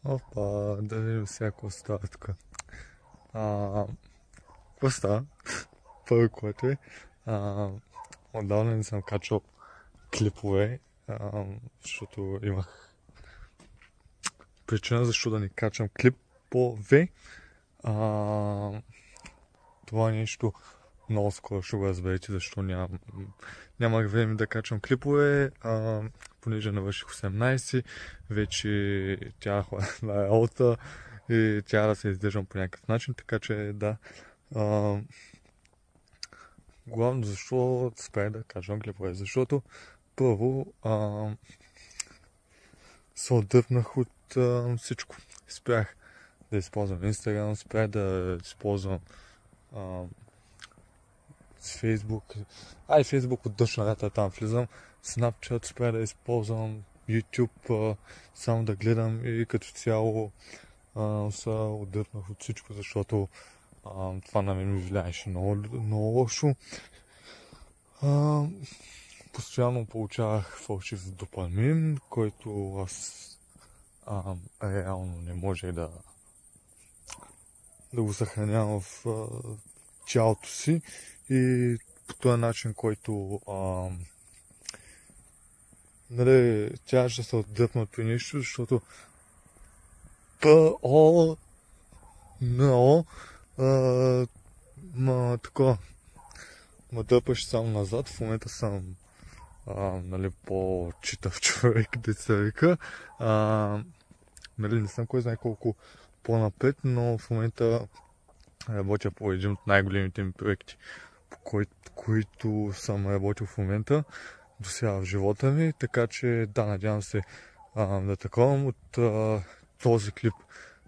Опа, да видим всяко става тук. Какво става? Първо, което е, отдавна не съм качвал клипове, защото имах причина защо да не качвам клипове. Това нещо много скоро ще го разберете, защо нямах време да качвам клипове, понеже навърших 18, вече тя на работа и тя да се издържам по някакъв начин, така че да. Главно защо спрях да качвам клипове, защото първо се отдъпнах от всичко. Спрях да използвам Instagram, спрях да използвам с Facebook. Facebook от дъжд на рята там влизам. Snapchat спрях да използвам, YouTube само да гледам и като цяло се отдъпнах от всичко, защото това на мен ми влияеше много лошо. Постоянно получавах фалшив допамин, който аз реално не може да го съхранявам в тялото си и по този начин, който тя ще се отдъпна при нещо, защото ма дърпаш само назад. В момента съм по-читав човек, деца вика. Не съм кой знае колко по-напред, но в момента работя по един от най-големите ми проекти, по които съм работил в момента до сега в живота ми, така че да, надявам се да таковам от този клип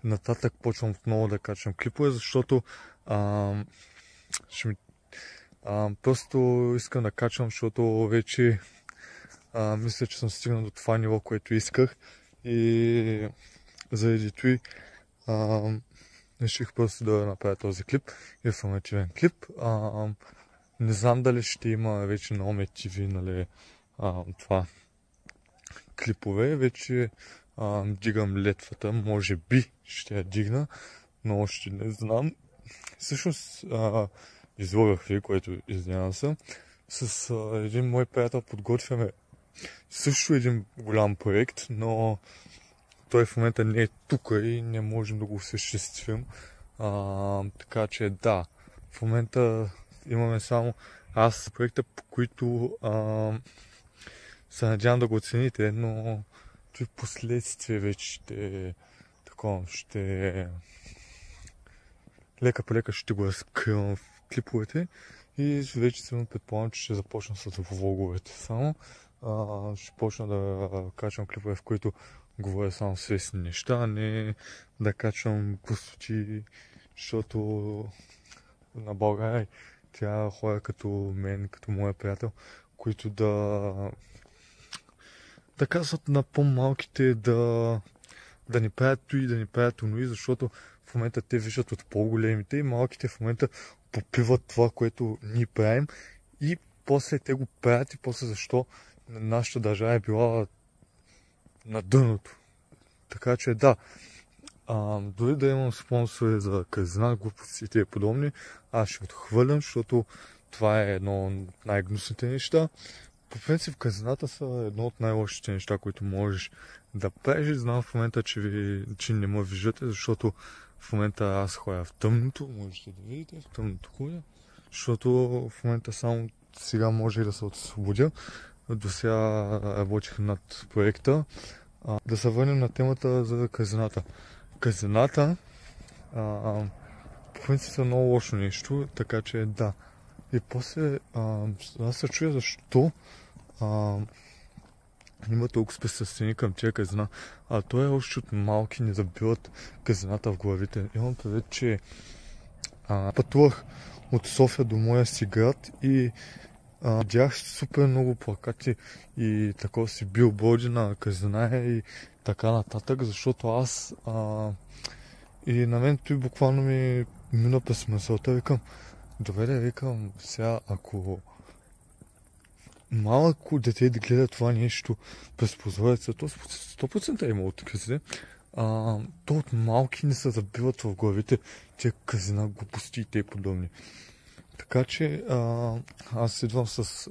нататък почвам отново да качвам клипове, защото просто искам да качвам, защото вече мисля, че съм стигнал до това ниво, което исках и заради това реших просто да направя този клип, информативен клип. Не знам дали ще има вече на Ome TV, нали, това клипове, вече дигам летвата, може би ще я дигна, но още не знам. Всъщност излагах ви, което извинявам се, с един мой приятел подготвяме също един голям проект, но той в момента не е тук и не можем да го осъществим. Така че да, в момента имаме само аз проекта, по които се надявам да го оцените, но в последствие вече ще лека по лека ще го разкривам в клиповете и вече се предполагам, че ще започна с влоговете само. Ще почна да качвам клипове, в които говоря само свестни неща, а не да качвам глупости, защото на България трябва хора като мен, като моя приятел, които да казват на по-малките да ни правят то и да ни правят онои, защото в момента те виждат от по-големите и малките в момента попиват това, което ние правим и после те го правят и после защо нашата държава е била на дъното. Така че да, дори да имам спонсори за казина, глупости и тия подобни, аз ще отхвърлям, защото това е едно от най-гнусните неща. По принцип казината са едно от най-лошите неща, които можеш да правиш. Знам в момента, че не ме виждате, защото в момента аз ходя в тъмното, можете да видите, в тъмното ходя, защото в момента само сега може и да се освободя. До сега работих над проекта. Да се върнем на темата за казината. Казината по принцип са много лошо нещо, така че да. И после аз се чуя защо има толкова спесъстени към тия казина. То е още от малки не забиват казината в главите. Имам предвид, че пътувах от София до моя си град и видях супер много плакати и такова си билборди на казина и така нататък, защото аз и на мен той буквално ми мина през мисълта, викам, сега ако малко дете да гледа това нещо през прозореца, то 100% е имало такива си, то от малки не се забиват в главите тия казина, глупости и те подобни. Така че аз идвам с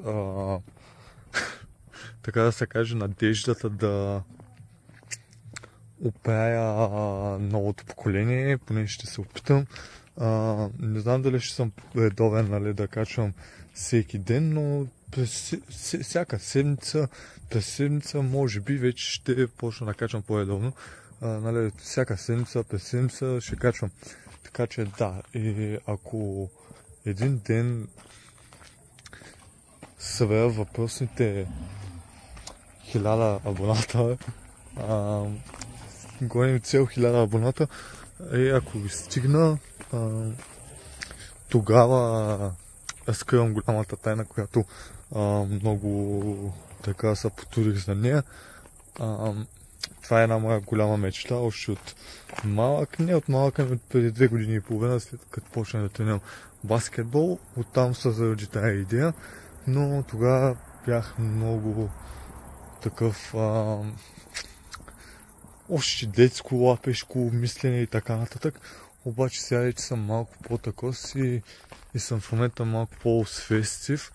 така да се каже надеждата да оправя новото поколение, поне ще се опитам. Не знам дали ще съм редовен, нали, да качвам всеки ден, но всяка седмица, през седмица, може би вече ще почна да качвам по-редовно. Нали, всяка седмица, през седмица ще качвам. Така че да, и ако един ден събера въпросните 1000 абоната, гоним цел 1000 абоната, и ако ги стигна, тогава разкривам голямата тайна, която много така се потурих за нея. Това е една моя голяма мечта, още от малък, не от малък, ами преди 2 години и половина, след като почнах да тренирам баскетбол. Оттам се зароди тази идея, но тогава бях много такъв още детско, лапешко мислене и така нататък. Обаче сега вече съм малко по-такъв и съм в момента малко по-свестив.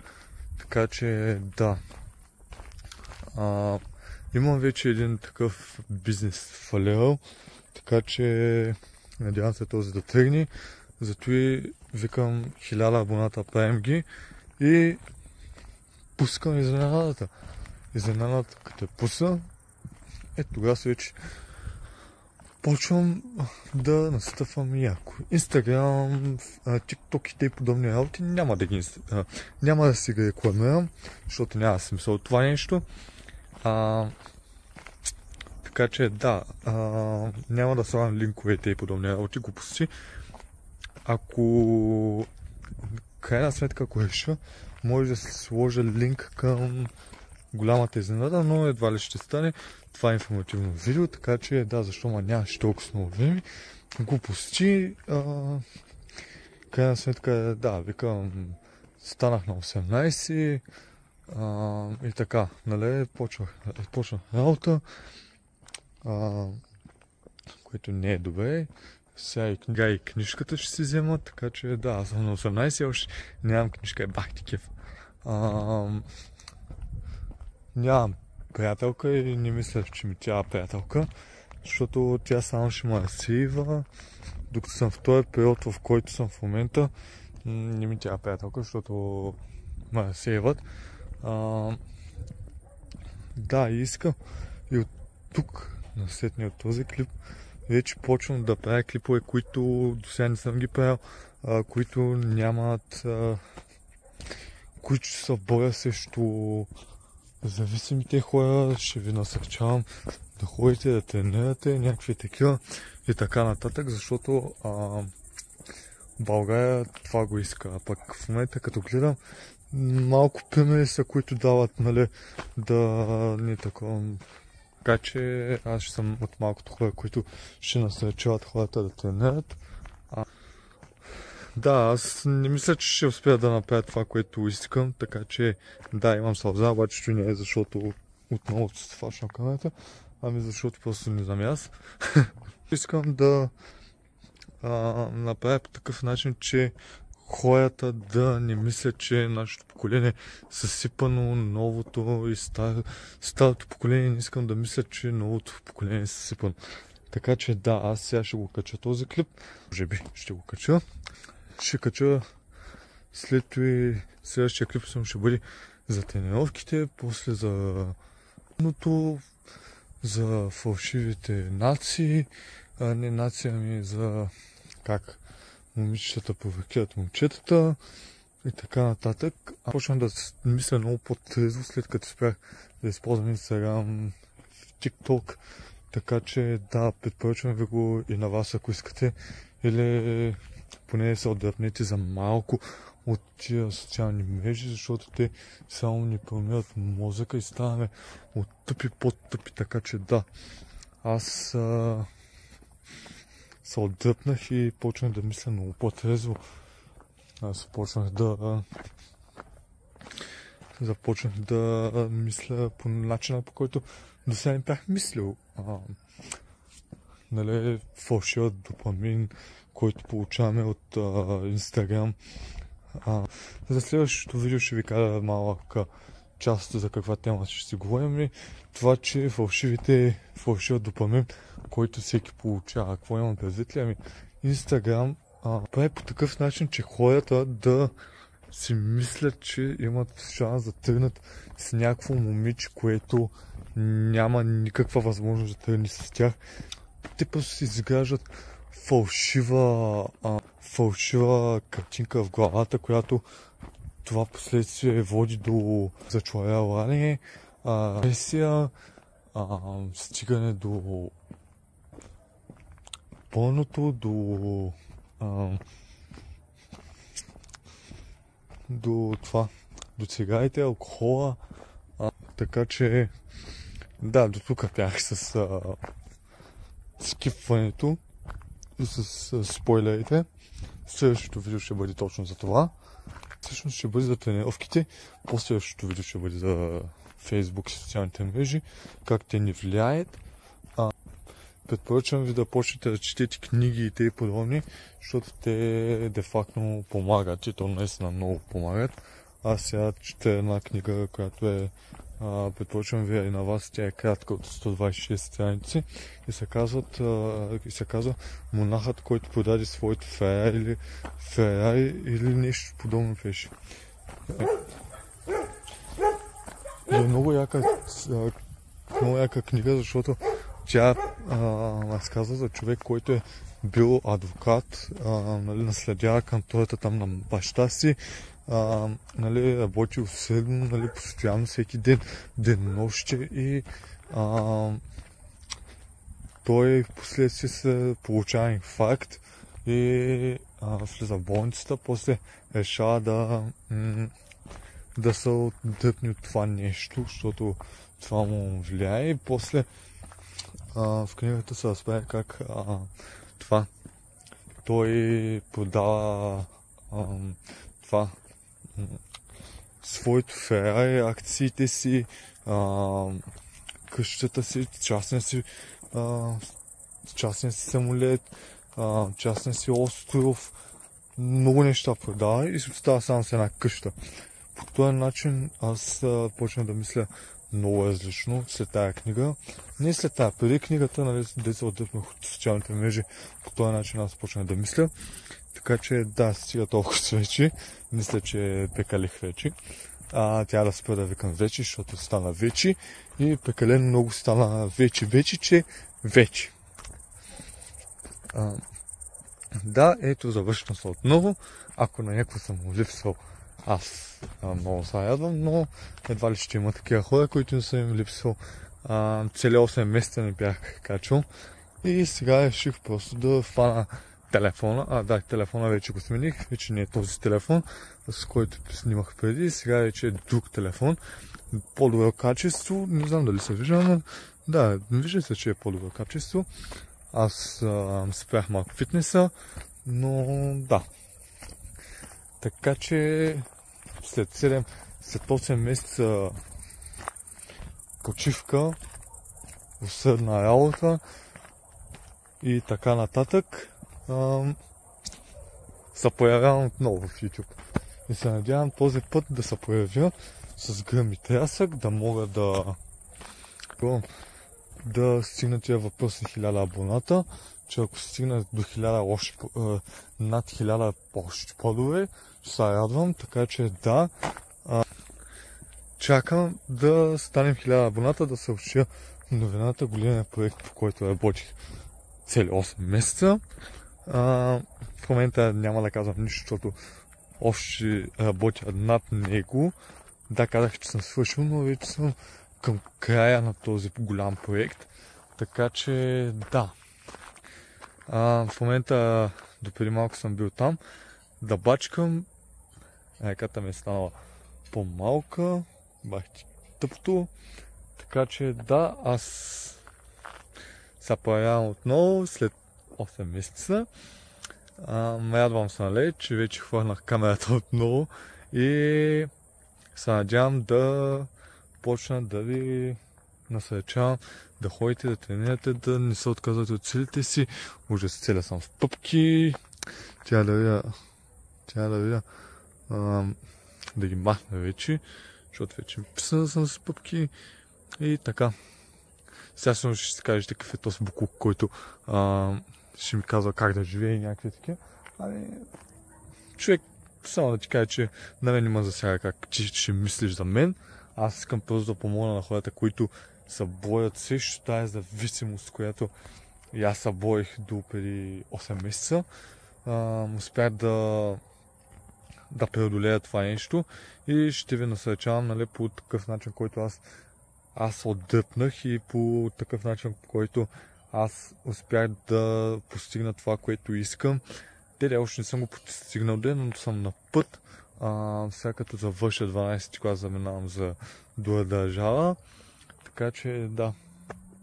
Така че да. Имам вече един такъв бизнес фалирал, така че надявам се този да тръгне. Зато и викам 1000 абоната, правим ги и пускам изненадата. Изненадата, като я пусна, тогава вече почвам да настъпвам яко. Инстаграм, тикток и те подобни работи няма да си ги рекламирам, защото няма смисъл от това нещо. Така че да, няма да слагам линковете и подобни работи, глупости. Ако крайна сметка, ако реша, може да се сложа линк към голямата изненада, но едва ли ще стане. Това е информативно видео, така че да, защо нямаше толкова много време. Глупости. Крайна сметка, да, викам, станах на 18 и така, нали, почнах работа, което не е добре. Сега и книжката ще си взема, така че да, аз съм на 18, още нямам книжка, бах ти кеф. Нямам приятелка и не мисля, че ми тя е приятелка, защото тя само ще ме разсейва, докато съм в този период, в който съм в момента, не ми тя е приятелка, защото ме разсейват. Да, искам и от тук, насетния от този клип, вече почвам да правя клипове, които до сега не съм ги правил, които нямат, които са в боя срещу зависимите хора. Ще ви насърчавам да ходите, да тренирате, някакви такива и така нататък, защото България това го иска. А пък в момента, като гледам, малко примери са, които дават, нали, да не такова. Така че аз ще съм от малкото хора, които ще насърчават хората да тренират. Да, аз не мисля, че ще успея да направя това, което искам, така че да, имам сълза, обаче че не е защото отново се фашна камерата, ами защото просто не знам аз. Искам да направя по такъв начин, че хората да не мислят, че нашето поколение е съсипано, новото и старото поколение не искам да мисля, че новото поколение е съсипано. Така че да, аз сега ще го кача този клип, може би ще го кача. Ще кача след това следващия клип ще бъде за тренировките, после за фалшивите нации, не нации, ами за как момичетата повикират момчетата и така нататък. Почвам да мисля много по-трезво, след като спрях да използвам Instagram, TikTok, така че да, предпоръчвам ви го и на вас, ако искате, или поне се отдръпнете за малко от тия социални мрежи, защото те само ни промиват мозъка и ставаме от тъпи по-тъпи, така че да, аз се отдръпнах и почнах да мисля много по-трезво. Аз започнах да мисля по начина, по който до сега не бях мислил. нали, фалшивът допамин, който получаваме от Instagram. За следващото видео ще ви кажа малка част за каква тема ще си говорим. И това, че фалшивът допамин, който всеки получава. Какво имам предвид ли? Instagram прави по такъв начин, че хората да си мислят, че имат шанс да тръгнат с някакво момиче, което няма никаква възможност да тръгне с тях. Те просто си изграждат фалшива картинка в главата, която това последствие води до зачлавяване, агресия, стигане до пълното, до цигарите, алкохола. Така че, да, до тук бях с скипването и с спойлерите. Следващото видео ще бъде точно за това. Всъщност ще бъде за тренировките. Последващото видео ще бъде за Facebook и социалните мрежи, как те ни влияят. Предпоръчвам ви да почнете да четете книги и те подобни, защото те де-факто помагат и то наистина много помагат. Аз сега чета една книга, която е, предпоръчвам ви и на вас, тя е кратка от 126 страници и се казва Монахът, който продаде своето Ферари или нещо подобно беше. е много яка книга, защото тя разказва за човек, който е бил адвокат, нали, наследява кантората там на баща си, нали, работи усърдно, нали, постоянно всеки ден, денонощие и той в последствие се получава инфаркт и влиза в болницата, после решава да се отдръпне от това нещо, защото това му влияе и после в книгата се разправя как той продава своето Ферари, акциите си, къщата си, частния си самолет, частния си остров, много неща продава и се остава само с една къща. По този начин аз почнах да мисля много различно след тая книга. Не след тая, преди книгата, нали, деца отдъпнах от социалните мрежи, по този начин аз почнах да мисля. Така че да, стига толкова с вече. Мисля, че пекалих вече. Тя да спра да викам вече, защото стана вече. И пекалено много стана вече. Да, ето завършвам се отново. Ако на някой съм липсвал, аз много се радвам, но едва ли ще има такива хора, които не съм им липсвал. Цели 8 месеца не бях качвал. И сега реших просто да фана телефона. Да, телефона вече го смених. Вече не е този телефон, с който снимах преди. Сега вече е друг телефон. По-добро качество. Не знам дали се вижда, но да, вижда се, че е по-добро качество. Аз спрях малко фитнеса, но да. Така че след 8 месеца почивка, усърдна работа и така нататък, се появявам отново в YouTube. И се надявам този път да се появя с гръм и трясък, да мога да стигна тия въпросни 1000 абоната, че ако стигна до 1000 над 1000 още по-добре, ще се радвам, така че да, чакам да станем 1000 абоната, да съобщя новината, големия проект, по който работих цели 8 месеца. В момента няма да казвам нищо, защото още работя над него. Да, казах, че съм свършил, но вече съм към края на този голям проект. Така че да. В момента допреди малко съм бил там да бачкам. Ръката ми е станала по-малка. Бах ти тъпто. Така че да, аз се появявам отново след 8 месеца. Радвам се, нали, че вече хванах камерата отново и се надявам да почна да ви насърчавам да ходите, да тренирате, да не се отказвате от целите си. Може с целя съм с пъпки. Тя да видя да ги махна вече, защото вече писана да съм с пъпки и така. Сега ще си кажете какъв е този буклук, който ще ми казва как да живее и някакви такива. Човек, само да ти кажа, че на мен не ме засяга как ти ще мислиш за мен. Аз искам просто да помогна на хората, които се боят срещу тази зависимост, която и аз се боих до преди 8 месеца. Успях да преодолея това нещо и ще ви насърчавам, нали, по такъв начин, който аз отдръпнах и по такъв начин, по който аз успях да постигна това, което искам. Още не съм го постигнал ден, но съм на път. Сега като завърша 12 клас, заминавам за друга държава. Така че да,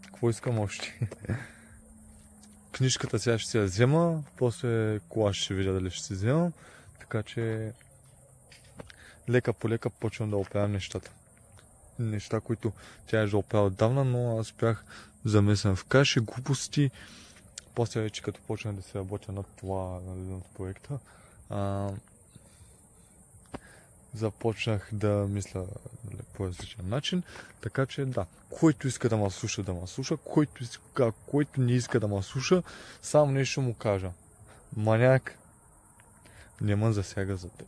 какво искам още? Книжката сега ще се я взема, после кола ще видя дали ще се вземам. Така че лека по лека почвам да оправям нещата. Неща, които тя е да оправя отдавна, но аз бях замесен в каши, глупости. После вече като почнах да се работя над това, над проекта, започнах да мисля по различен начин. Така че да, който иска да ме слуша, който не иска да ме слуша, само нещо му кажа. Маняк, не ме засяга за теб.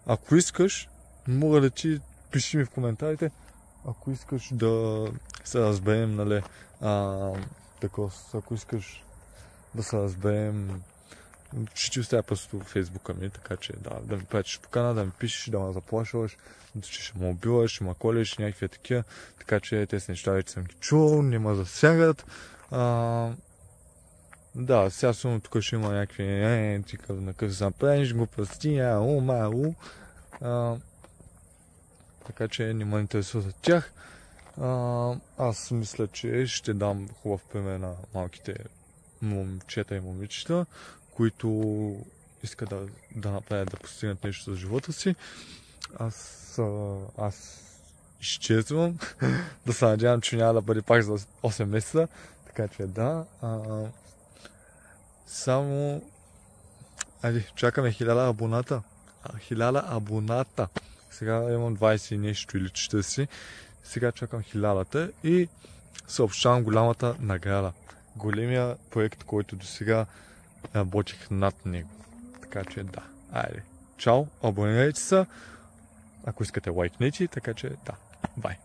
Ако искаш, мога да ти пиши ми в коментарите, ако искаш да се разберем, нали, ако искаш да се разберем, ще ти оставя просто в фейсбука ми, така че да ми пратиш покана, да ми пишеш, да ме заплашваш, че ще ме убиваш, ще ме колеш, някакви такива, така че тези неща вече съм ги чул, не ме засягат. Да, сега сигурно тук ще има някакви на къв се направиш, глупости, така че не ме интересува за тях. Аз мисля, че ще дам хубав пример на малките момчета и момичета, които искат да направят, да постигнат нещо за живота си. Аз изчезвам. Да се надявам, че няма да бъде пак за 8 месеца. Така че да. Само... чакаме 1000 абоната. 1000 абоната. Сега имам 20 нещо или 40. Сега чакам 1000-та и съобщавам голямата награда. Големия проект, който до сега работих над него. Така че да. Чао, абонирайте се. Ако искате лайкнете, така че да. Бай.